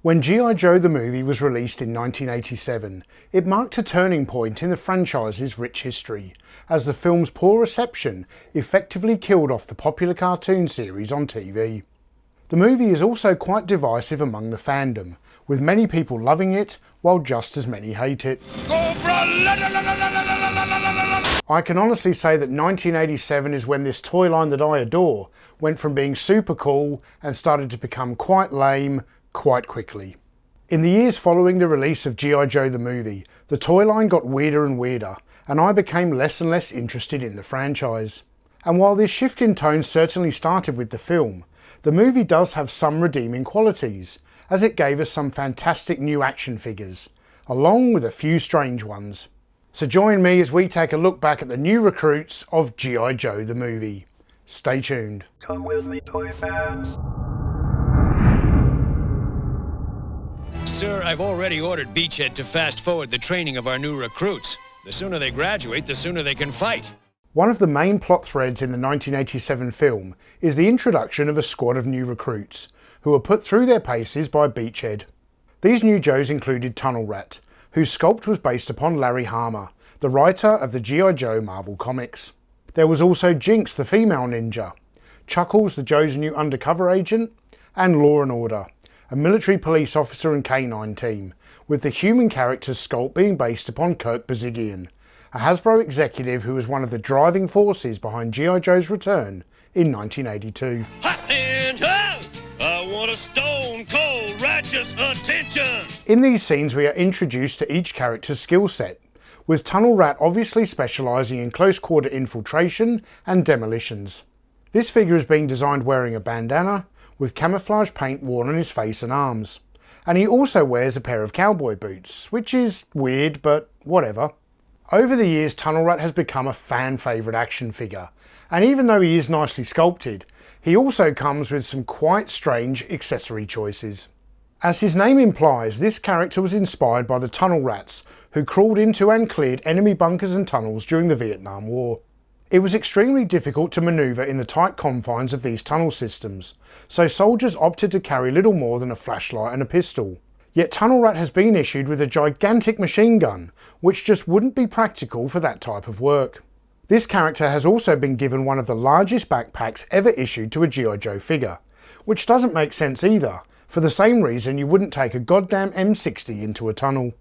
When G.I. Joe the movie was released in 1987, it marked a turning point in the franchise's rich history, as the film's poor reception effectively killed off the popular cartoon series on TV. The movie is also quite divisive among the fandom, with many people loving it while just as many hate it. I can honestly say that 1987 is when this toy line that I adore went from being super cool and started to become quite lame quite quickly. In the years following the release of G.I. Joe the movie, the toy line got weirder and weirder, and I became less and less interested in the franchise. And while this shift in tone certainly started with the film, the movie does have some redeeming qualities, as it gave us some fantastic new action figures, along with a few strange ones. So join me as we take a look back at the new recruits of G.I. Joe the movie. Stay tuned. Come with me, toy fans. Sir, I've already ordered Beachhead to fast forward the training of our new recruits. The sooner they graduate, the sooner they can fight. One of the main plot threads in the 1987 film is the introduction of a squad of new recruits, who were put through their paces by Beachhead. These new Joes included Tunnel Rat, whose sculpt was based upon Larry Hama, the writer of the G.I. Joe Marvel comics. There was also Jinx, the female ninja, Chuckles, the Joe's new undercover agent, and Law and Order, a military police officer and canine team, with the human character's sculpt being based upon Kirk Bazigian, a Hasbro executive who was one of the driving forces behind G.I. Joe's return in 1982. Hot and hot! I want a stone cold righteous attention! In these scenes we are introduced to each character's skill set, with Tunnel Rat obviously specialising in close quarter infiltration and demolitions. This figure is being designed wearing a bandana, with camouflage paint worn on his face and arms. And he also wears a pair of cowboy boots, which is weird, but whatever. Over the years, Tunnel Rat has become a fan favourite action figure, and even though he is nicely sculpted, he also comes with some quite strange accessory choices. As his name implies, this character was inspired by the Tunnel Rats, who crawled into and cleared enemy bunkers and tunnels during the Vietnam War. It was extremely difficult to manoeuvre in the tight confines of these tunnel systems, so soldiers opted to carry little more than a flashlight and a pistol. Yet Tunnel Rat has been issued with a gigantic machine gun, which just wouldn't be practical for that type of work. This character has also been given one of the largest backpacks ever issued to a G.I. Joe figure, which doesn't make sense either, for the same reason you wouldn't take a goddamn M60 into a tunnel.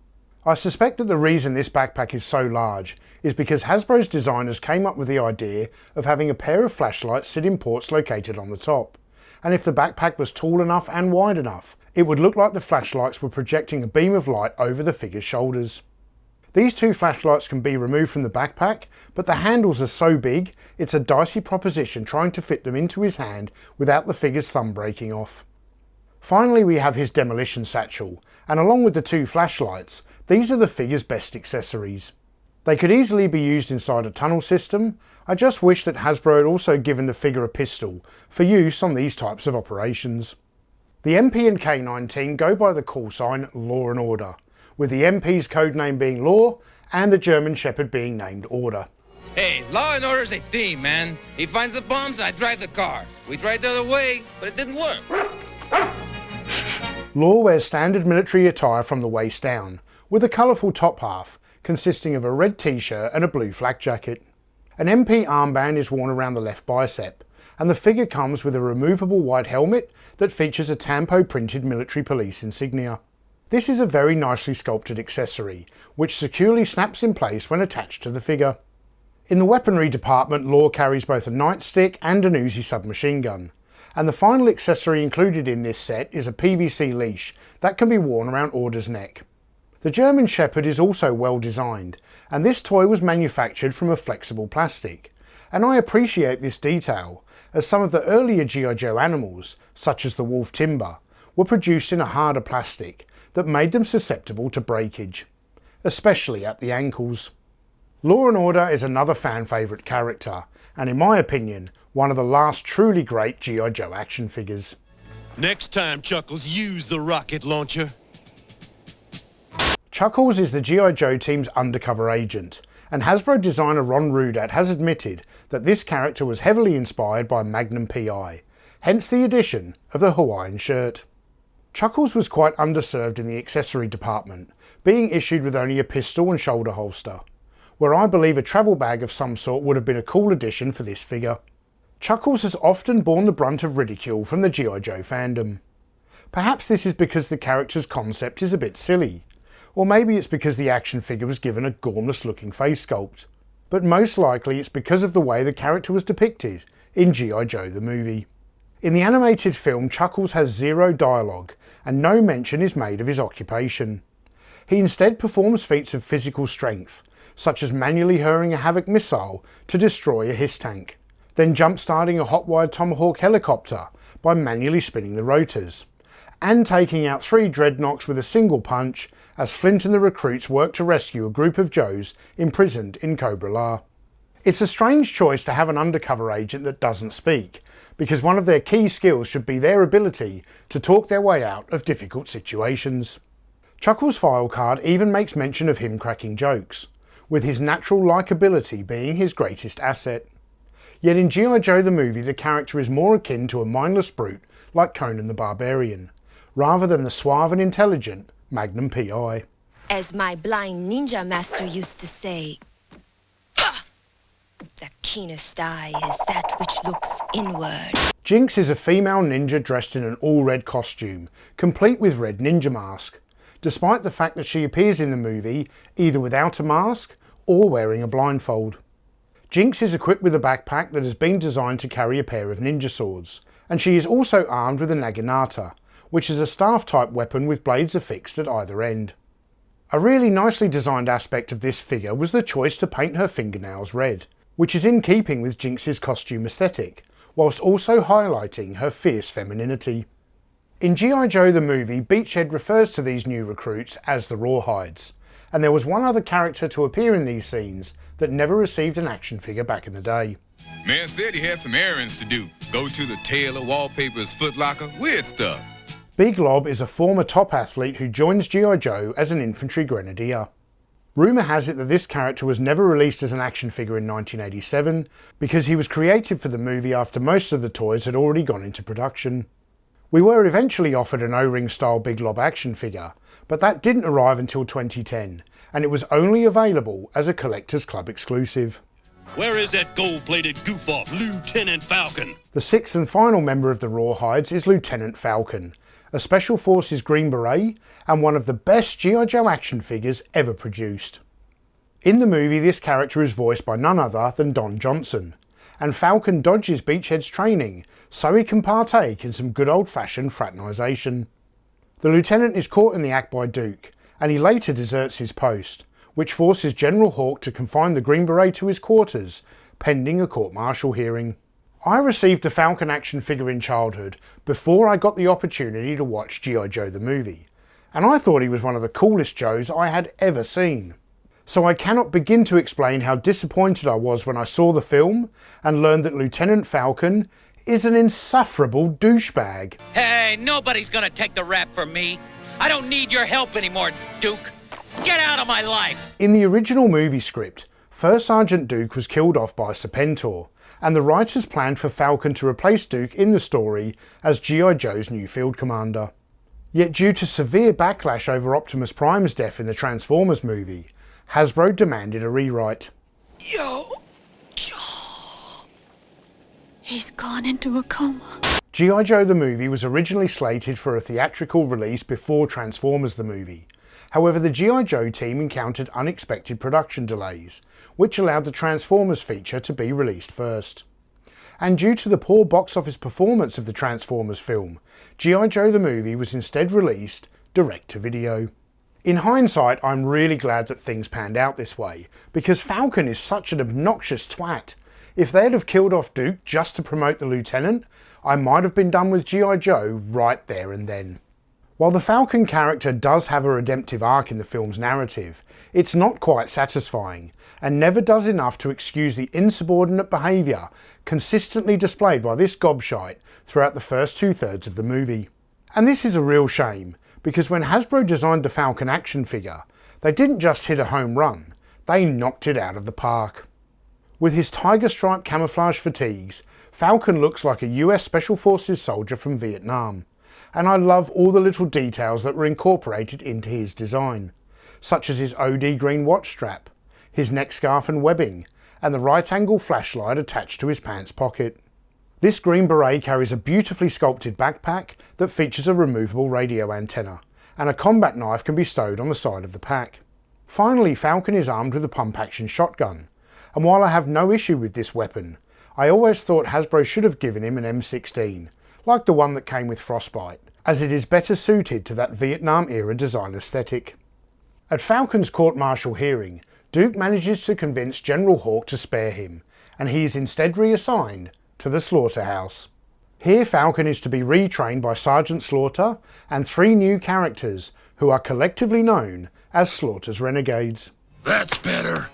I suspect that the reason this backpack is so large is because Hasbro's designers came up with the idea of having a pair of flashlights sit in ports located on the top, and if the backpack was tall enough and wide enough, it would look like the flashlights were projecting a beam of light over the figure's shoulders. These two flashlights can be removed from the backpack, but the handles are so big, it's a dicey proposition trying to fit them into his hand without the figure's thumb breaking off. Finally, we have his demolition satchel, and along with the two flashlights, these are the figure's best accessories. They could easily be used inside a tunnel system. I just wish that Hasbro had also given the figure a pistol for use on these types of operations. The MP and K9 team go by the call sign Law and Order, with the MP's codename being Law and the German Shepherd being named Order. Hey, Law and Order's a team, man. He finds the bombs, I drive the car. We tried the other way, but it didn't work. Law wears standard military attire from the waist down, with a colourful top half, consisting of a red t-shirt and a blue flak jacket. An MP armband is worn around the left bicep, and the figure comes with a removable white helmet that features a Tampo printed military police insignia. This is a very nicely sculpted accessory, which securely snaps in place when attached to the figure. In the weaponry department, Law carries both a nightstick and an Uzi submachine gun, and the final accessory included in this set is a PVC leash that can be worn around Order's neck. The German Shepherd is also well designed, and this toy was manufactured from a flexible plastic, and I appreciate this detail, as some of the earlier G.I. Joe animals, such as the wolf Timber, were produced in a harder plastic that made them susceptible to breakage, especially at the ankles. Law and Order is another fan favourite character, and in my opinion, one of the last truly great G.I. Joe action figures. Next time, Chuckles, use the rocket launcher. Chuckles is the G.I. Joe team's undercover agent, and Hasbro designer Ron Rudat has admitted that this character was heavily inspired by Magnum P.I., hence the addition of the Hawaiian shirt. Chuckles was quite underserved in the accessory department, being issued with only a pistol and shoulder holster, where I believe a travel bag of some sort would have been a cool addition for this figure. Chuckles has often borne the brunt of ridicule from the G.I. Joe fandom. Perhaps this is because the character's concept is a bit silly, or maybe it's because the action figure was given a gormless looking face sculpt. But most likely it's because of the way the character was depicted in G.I. Joe the movie. In the animated film, Chuckles has zero dialogue, and no mention is made of his occupation. He instead performs feats of physical strength, such as manually hurling a Havoc missile to destroy a HISS tank, then jump-starting a hot-wired Tomahawk helicopter by manually spinning the rotors, and taking out 3 dreadnoughts with a single punch as Flint and the recruits work to rescue a group of Joes imprisoned in Cobra La. It's a strange choice to have an undercover agent that doesn't speak, because one of their key skills should be their ability to talk their way out of difficult situations. Chuckles' file card even makes mention of him cracking jokes, with his natural likability being his greatest asset. Yet in G.I. Joe the movie, the character is more akin to a mindless brute like Conan the Barbarian, rather than the suave and intelligent Magnum P.I. As my blind ninja master used to say, the keenest eye is that which looks inward. Jinx is a female ninja dressed in an all-red costume, complete with red ninja mask, despite the fact that she appears in the movie either without a mask or wearing a blindfold. Jinx is equipped with a backpack that has been designed to carry a pair of ninja swords, and she is also armed with a naginata, which is a staff-type weapon with blades affixed at either end. A really nicely designed aspect of this figure was the choice to paint her fingernails red, which is in keeping with Jinx's costume aesthetic, whilst also highlighting her fierce femininity. In G.I. Joe the movie, Beachhead refers to these new recruits as the Rawhides, and there was one other character to appear in these scenes that never received an action figure back in the day. Man said he had some errands to do. Go to the Taylor Wallpaper's Foot Locker, weird stuff. Big Lob is a former top athlete who joins G.I. Joe as an infantry grenadier. Rumour has it that this character was never released as an action figure in 1987 because he was created for the movie after most of the toys had already gone into production. We were eventually offered an O-ring style Big Lob action figure, but that didn't arrive until 2010, and it was only available as a Collectors Club exclusive. Where is that gold-plated goof-off, Lieutenant Falcon? The sixth and final member of the Rawhides is Lieutenant Falcon, a Special Forces Green Beret and one of the best G.I. Joe action figures ever produced. In the movie, this character is voiced by none other than Don Johnson, and Falcon dodges Beachhead's training so he can partake in some good old-fashioned fraternisation. The lieutenant is caught in the act by Duke, and he later deserts his post, which forces General Hawk to confine the Green Beret to his quarters, pending a court-martial hearing. I received a Falcon action figure in childhood before I got the opportunity to watch G.I. Joe the movie, and I thought he was one of the coolest Joes I had ever seen. So I cannot begin to explain how disappointed I was when I saw the film and learned that Lieutenant Falcon is an insufferable douchebag. Hey, nobody's gonna take the rap from me. I don't need your help anymore, Duke. Get out of my life! In the original movie script, First Sergeant Duke was killed off by Serpentor, and the writers planned for Falcon to replace Duke in the story as G.I. Joe's new field commander. Yet due to severe backlash over Optimus Prime's death in the Transformers movie, Hasbro demanded a rewrite. Yo, Joe. He's gone into a coma. G.I. Joe the movie was originally slated for a theatrical release before Transformers the movie. However, the G.I. Joe team encountered unexpected production delays, which allowed the Transformers feature to be released first. And due to the poor box office performance of the Transformers film, G.I. Joe the movie was instead released direct-to-video. In hindsight, I'm really glad that things panned out this way, because Falcon is such an obnoxious twat. If they'd have killed off Duke just to promote the Lieutenant, I might have been done with G.I. Joe right there and then. While the Falcon character does have a redemptive arc in the film's narrative, it's not quite satisfying, and never does enough to excuse the insubordinate behaviour consistently displayed by this gobshite throughout the first 2/3 of the movie. And this is a real shame, because when Hasbro designed the Falcon action figure, they didn't just hit a home run, they knocked it out of the park. With his tiger stripe camouflage fatigues, Falcon looks like a US Special Forces soldier from Vietnam, and I love all the little details that were incorporated into his design, such as his OD green watch strap, his neck scarf and webbing, and the right angle flashlight attached to his pants pocket. This green beret carries a beautifully sculpted backpack that features a removable radio antenna, and a combat knife can be stowed on the side of the pack. Finally, Falcon is armed with a pump-action shotgun, and while I have no issue with this weapon, I always thought Hasbro should have given him an M16, like the one that came with Frostbite, as it is better suited to that Vietnam-era design aesthetic. At Falcon's court-martial hearing, Duke manages to convince General Hawk to spare him, and he is instead reassigned to the Slaughterhouse. Here Falcon is to be retrained by Sergeant Slaughter and 3 new characters who are collectively known as Slaughter's Renegades. That's better.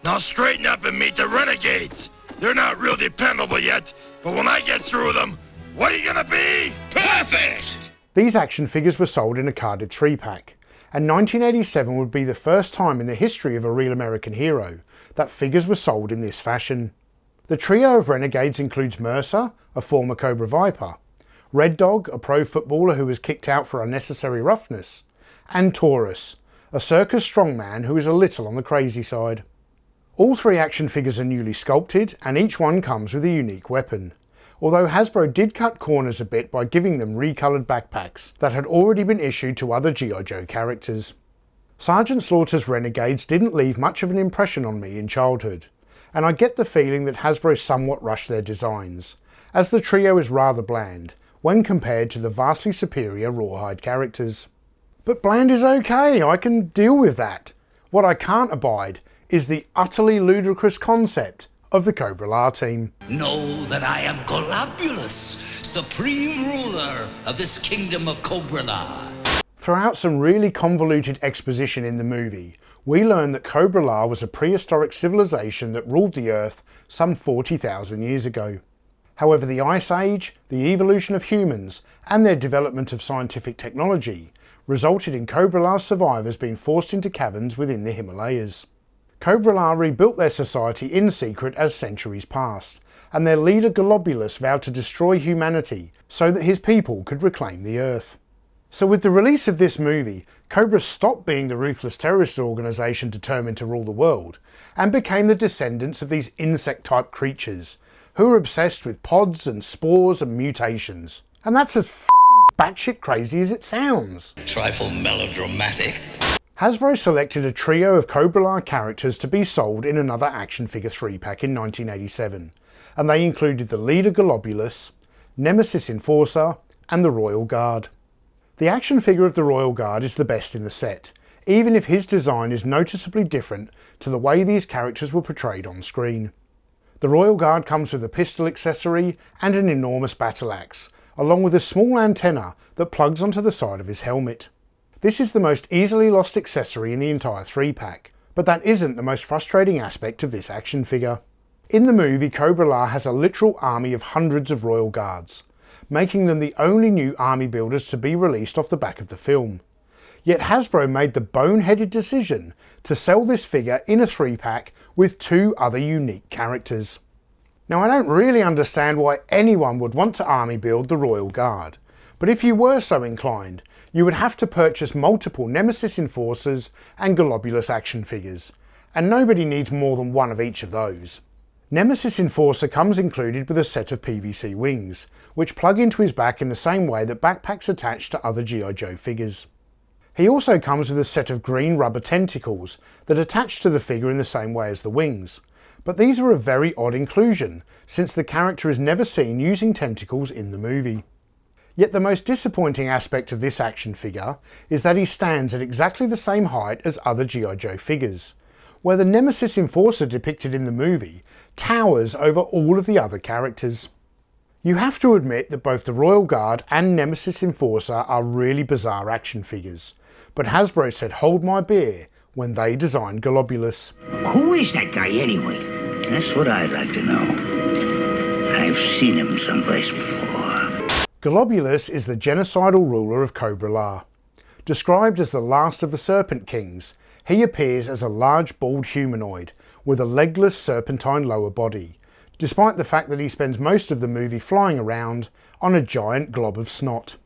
Now straighten up and meet the Renegades. They're not real dependable yet, but when I get through them, what are you gonna be? Perfect! These action figures were sold in a carded 3-pack, and 1987 would be the first time in the history of a real American hero that figures were sold in this fashion. The trio of Renegades includes Mercer, a former Cobra Viper, Red Dog, a pro footballer who was kicked out for unnecessary roughness, and Taurus, a circus strongman who is a little on the crazy side. All 3 action figures are newly sculpted, and each one comes with a unique weapon, although Hasbro did cut corners a bit by giving them recoloured backpacks that had already been issued to other G.I. Joe characters. Sergeant Slaughter's Renegades didn't leave much of an impression on me in childhood, and I get the feeling that Hasbro somewhat rushed their designs, as the trio is rather bland when compared to the vastly superior Rawhide characters. But bland is okay, I can deal with that. What I can't abide is the utterly ludicrous concept of the Cobra La team. Know that I am Globulus, supreme ruler of this kingdom of Cobra La. Throughout some really convoluted exposition in the movie, we learn that Cobra La was a prehistoric civilization that ruled the Earth some 40,000 years ago. However, the Ice Age, the evolution of humans, and their development of scientific technology resulted in Cobra La's survivors being forced into caverns within the Himalayas. Cobra La rebuilt their society in secret as centuries passed, and their leader Globulus vowed to destroy humanity so that his people could reclaim the Earth. So with the release of this movie, Cobra stopped being the ruthless terrorist organisation determined to rule the world, and became the descendants of these insect-type creatures, who are obsessed with pods and spores and mutations. And that's as f***ing batshit crazy as it sounds. Trifle melodramatic. Hasbro selected a trio of Cobra La characters to be sold in another action figure 3-pack in 1987, and they included the leader Globulus, Nemesis Enforcer, and the Royal Guard. The action figure of the Royal Guard is the best in the set, even if his design is noticeably different to the way these characters were portrayed on screen. The Royal Guard comes with a pistol accessory and an enormous battle axe, along with a small antenna that plugs onto the side of his helmet. This is the most easily lost accessory in the entire 3-pack, but that isn't the most frustrating aspect of this action figure. In the movie, Cobra La has a literal army of hundreds of Royal Guards, making them the only new army builders to be released off the back of the film. Yet Hasbro made the boneheaded decision to sell this figure in a 3-pack with 2 other unique characters. Now, I don't really understand why anyone would want to army build the Royal Guard, but if you were so inclined, you would have to purchase multiple Nemesis Enforcers and Globulus action figures, and nobody needs more than one of each of those. Nemesis Enforcer comes included with a set of PVC wings, which plug into his back in the same way that backpacks attach to other G.I. Joe figures. He also comes with a set of green rubber tentacles that attach to the figure in the same way as the wings, but these are a very odd inclusion since the character is never seen using tentacles in the movie. Yet the most disappointing aspect of this action figure is that he stands at exactly the same height as other G.I. Joe figures, where the Nemesis Enforcer depicted in the movie towers over all of the other characters. You have to admit that both the Royal Guard and Nemesis Enforcer are really bizarre action figures, but Hasbro said hold my beer when they designed Globulus. Who is that guy anyway? That's what I'd like to know. I've seen him someplace before. Globulus is the genocidal ruler of Cobra La. Described as the last of the Serpent Kings, he appears as a large bald humanoid with a legless serpentine lower body, despite the fact that he spends most of the movie flying around on a giant glob of snot.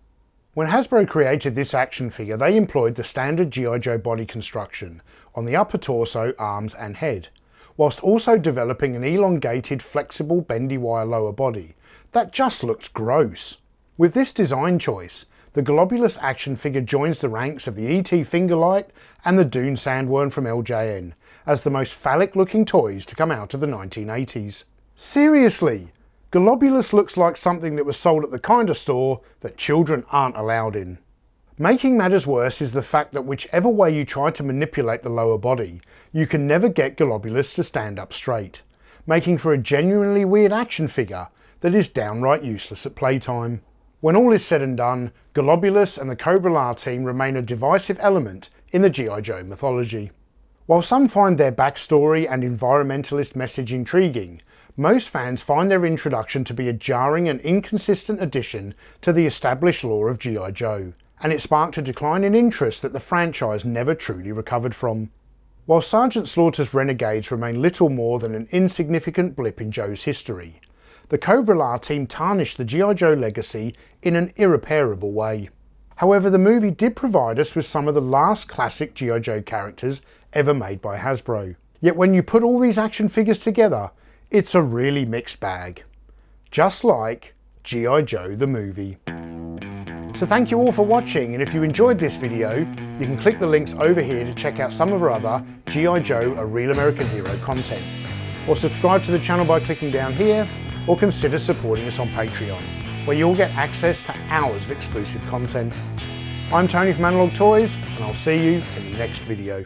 When Hasbro created this action figure, they employed the standard G.I. Joe body construction on the upper torso, arms and head, whilst also developing an elongated, flexible, bendy wire lower body that just looked gross. With this design choice, the Globulus action figure joins the ranks of the E.T. Fingerlight and the Dune Sandworm from LJN as the most phallic looking toys to come out of the 1980s. Seriously! Globulus looks like something that was sold at the kind of store that children aren't allowed in. Making matters worse is the fact that whichever way you try to manipulate the lower body, you can never get Globulus to stand up straight, making for a genuinely weird action figure that is downright useless at playtime. When all is said and done, Globulus and the Cobra-La team remain a divisive element in the G.I. Joe mythology. While some find their backstory and environmentalist message intriguing, most fans find their introduction to be a jarring and inconsistent addition to the established lore of G.I. Joe, and it sparked a decline in interest that the franchise never truly recovered from. While Sergeant Slaughter's Renegades remain little more than an insignificant blip in Joe's history, the Cobra-La team tarnished the G.I. Joe legacy in an irreparable way. However, the movie did provide us with some of the last classic G.I. Joe characters ever made by Hasbro. Yet when you put all these action figures together, it's a really mixed bag. Just like G.I. Joe the movie. So thank you all for watching, and if you enjoyed this video, you can click the links over here to check out some of our other G.I. Joe A Real American Hero content. Or subscribe to the channel by clicking down here, or consider supporting us on Patreon, where you'll get access to hours of exclusive content. I'm Tony from Analog Toys, and I'll see you in the next video.